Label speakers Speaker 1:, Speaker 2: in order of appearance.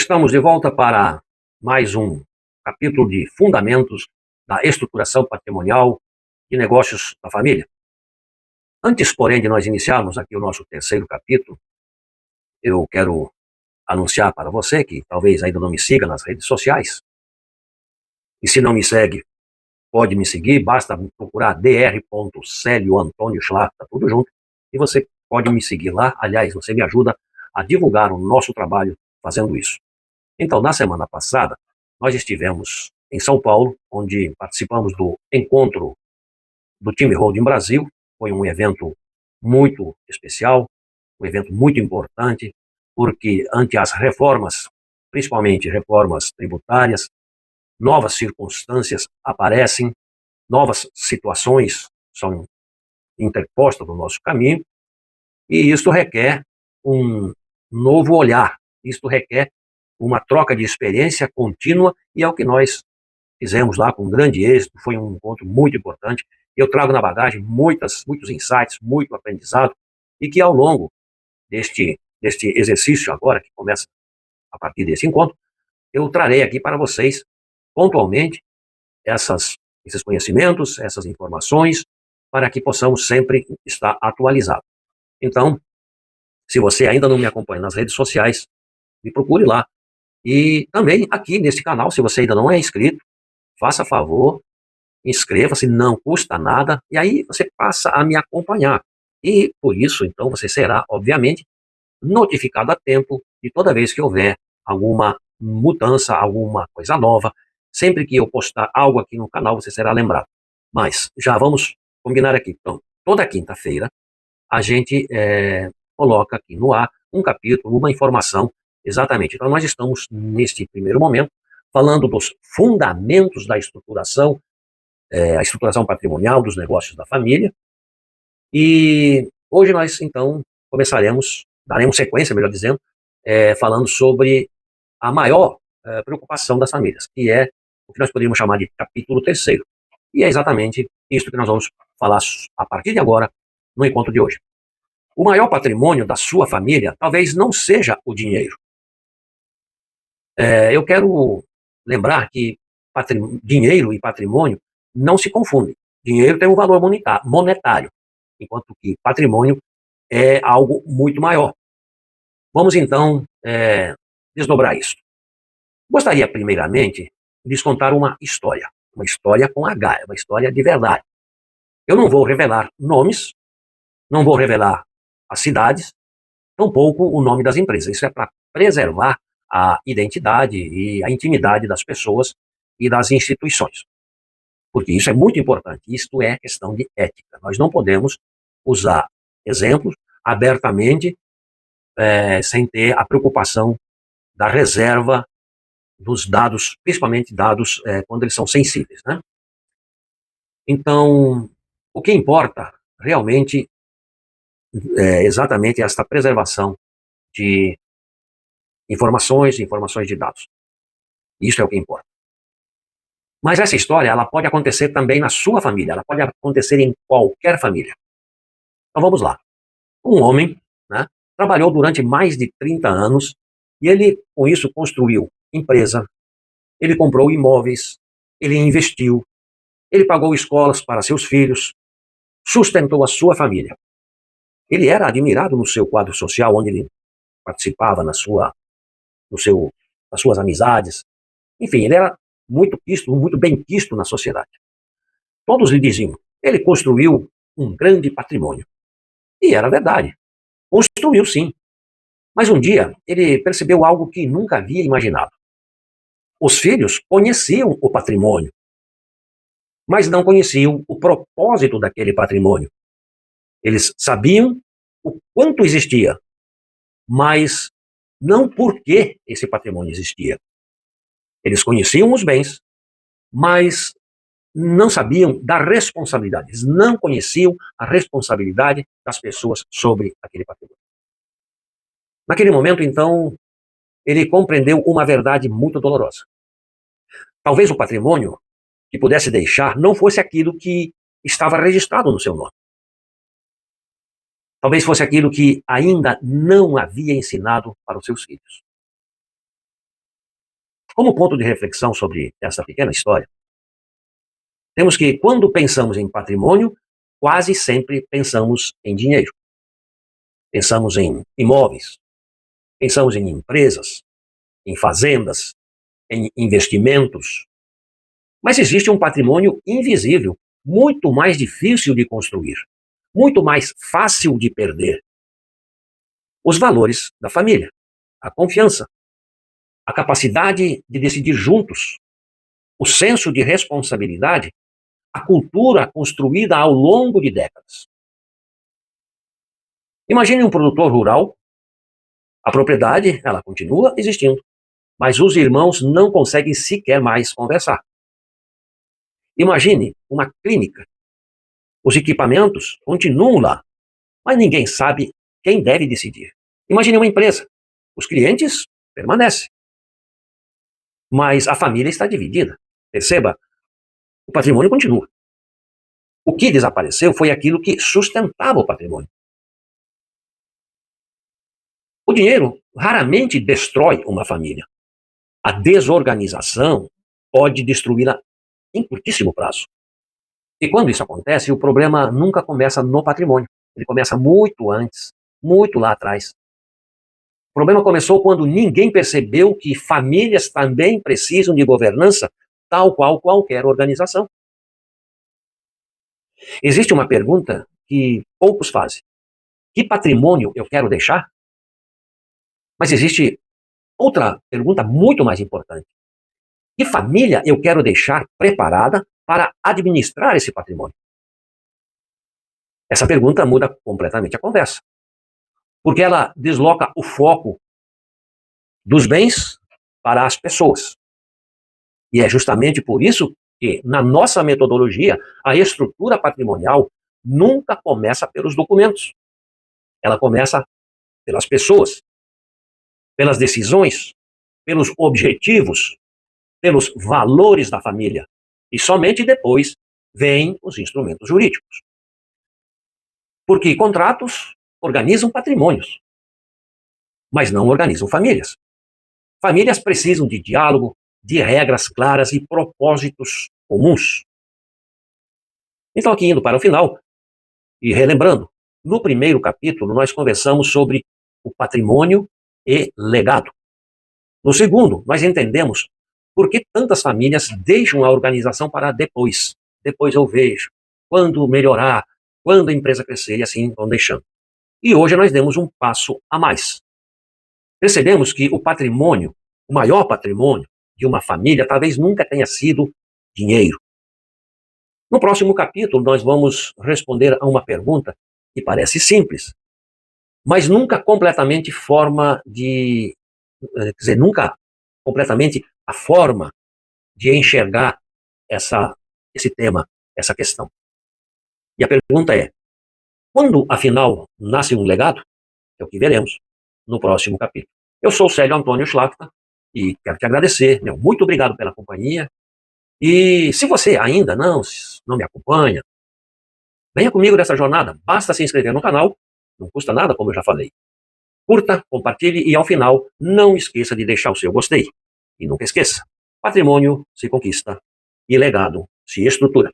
Speaker 1: Estamos de volta para mais um capítulo de Fundamentos da Estruturação Patrimonial de Negócios da Família. Antes, porém, de nós iniciarmos aqui o nosso terceiro capítulo, eu quero anunciar para você que talvez ainda não me siga nas redes sociais. E se não me segue, pode me seguir, basta procurar dr.Célio Antônio Schlaf, tá tudo junto, e você pode me seguir lá. Aliás, você me ajuda a divulgar o nosso trabalho fazendo isso. Então, na semana passada, nós estivemos em São Paulo, onde participamos do encontro do time Holding Brasil. Foi um evento muito especial, um evento muito importante, porque ante as reformas, principalmente reformas tributárias, novas circunstâncias aparecem, novas situações são interpostas no nosso caminho, e isso requer um novo olhar, isso requer uma troca de experiência contínua, e é o que nós fizemos lá com grande êxito. Foi um encontro muito importante. Eu trago na bagagem muitos insights, muito aprendizado, e que ao longo deste exercício agora, que começa a partir desse encontro, eu trarei aqui para vocês, pontualmente, esses conhecimentos, essas informações, para que possamos sempre estar atualizados. Então, se você ainda não me acompanha nas redes sociais, me procure lá. E também aqui nesse canal, se você ainda não é inscrito, faça favor, inscreva-se, não custa nada, e aí você passa a me acompanhar. E por isso, então, você será, obviamente, notificado a tempo de toda vez que houver alguma mudança, alguma coisa nova. Sempre que eu postar algo aqui no canal, você será lembrado. Mas já vamos combinar aqui. Então, toda quinta-feira, a gente coloca aqui no ar um capítulo, uma informação, exatamente. Então, nós estamos, neste primeiro momento, falando dos fundamentos da estruturação, a estruturação patrimonial dos negócios da família. E hoje nós, então, daremos sequência, melhor dizendo, falando sobre a maior preocupação das famílias, que é o que nós poderíamos chamar de capítulo terceiro. E é exatamente isso que nós vamos falar a partir de agora, no encontro de hoje. O maior patrimônio da sua família talvez não seja o dinheiro. Eu quero lembrar que dinheiro e patrimônio não se confundem. Dinheiro tem um valor monetário, enquanto que patrimônio é algo muito maior. Vamos então desdobrar isso. Gostaria primeiramente de lhes contar uma história com H, uma história de verdade. Eu não vou revelar nomes, não vou revelar as cidades, tampouco o nome das empresas. Isso é para preservar a identidade e a intimidade das pessoas e das instituições. Porque isso é muito importante. Isto é questão de ética. Nós não podemos usar exemplos abertamente sem ter a preocupação da reserva dos dados, principalmente dados quando eles são sensíveis, né? Então, o que importa realmente é exatamente esta preservação de informações de dados. Isso é o que importa. Mas essa história, ela pode acontecer também na sua família, ela pode acontecer em qualquer família. Então vamos lá. Um homem, né, trabalhou durante mais de 30 anos e ele, com isso, construiu empresa, ele comprou imóveis, ele investiu, ele pagou escolas para seus filhos, sustentou a sua família. Ele era admirado no seu quadro social, onde ele participava nas suas amizades. Enfim, ele era muito quisto, muito bem quisto na sociedade. Todos lhe diziam, ele construiu um grande patrimônio. E era verdade. Construiu sim. Mas um dia ele percebeu algo que nunca havia imaginado. Os filhos conheciam o patrimônio, mas não conheciam o propósito daquele patrimônio. Eles sabiam o quanto existia, mas não por que esse patrimônio existia. Eles conheciam os bens, mas não sabiam da responsabilidade. Eles não conheciam a responsabilidade das pessoas sobre aquele patrimônio. Naquele momento, então, ele compreendeu uma verdade muito dolorosa. Talvez o patrimônio que pudesse deixar não fosse aquilo que estava registrado no seu nome. Talvez fosse aquilo que ainda não havia ensinado para os seus filhos. Como ponto de reflexão sobre essa pequena história, temos que, quando pensamos em patrimônio, quase sempre pensamos em dinheiro. Pensamos em imóveis, pensamos em empresas, em fazendas, em investimentos. Mas existe um patrimônio invisível, muito mais difícil de construir, muito mais fácil de perder. Os valores da família, a confiança, a capacidade de decidir juntos, o senso de responsabilidade, a cultura construída ao longo de décadas. Imagine um produtor rural, a propriedade, ela continua existindo, mas os irmãos não conseguem sequer mais conversar. Imagine uma clínica, os equipamentos continuam lá, mas ninguém sabe quem deve decidir. Imagine uma empresa, os clientes permanecem, mas a família está dividida. Perceba, o patrimônio continua. O que desapareceu foi aquilo que sustentava o patrimônio. O dinheiro raramente destrói uma família. A desorganização pode destruí-la em curtíssimo prazo. E quando isso acontece, o problema nunca começa no patrimônio. Ele começa muito antes, muito lá atrás. O problema começou quando ninguém percebeu que famílias também precisam de governança, tal qual qualquer organização. Existe uma pergunta que poucos fazem. Que patrimônio eu quero deixar? Mas existe outra pergunta muito mais importante. Que família eu quero deixar preparada para administrar esse patrimônio? Essa pergunta muda completamente a conversa, porque ela desloca o foco dos bens para as pessoas. E é justamente por isso que, na nossa metodologia, a estrutura patrimonial nunca começa pelos documentos. Ela começa pelas pessoas, pelas decisões, pelos objetivos, pelos valores da família. E somente depois vêm os instrumentos jurídicos. Porque contratos organizam patrimônios, mas não organizam famílias. Famílias precisam de diálogo, de regras claras e propósitos comuns. Então, aqui indo para o final, e relembrando, no primeiro capítulo nós conversamos sobre o patrimônio e legado. No segundo, nós entendemos por que tantas famílias deixam a organização para depois. Depois eu vejo, quando melhorar, quando a empresa crescer, e assim vão deixando. E hoje nós demos um passo a mais. Percebemos que o patrimônio, o maior patrimônio de uma família, talvez nunca tenha sido dinheiro. No próximo capítulo, nós vamos responder a uma pergunta que parece simples, mas nunca completamente nunca completamente a forma de enxergar esse tema, essa questão. E a pergunta é: quando, afinal, nasce um legado? É o que veremos no próximo capítulo. Eu sou Célio Antônio Schlachta e quero te agradecer. Muito obrigado pela companhia. E se você ainda não me acompanha, venha comigo nessa jornada. Basta se inscrever no canal, não custa nada, como eu já falei. Curta, compartilhe e, ao final, não esqueça de deixar o seu gostei. E nunca esqueça, patrimônio se conquista e legado se estrutura.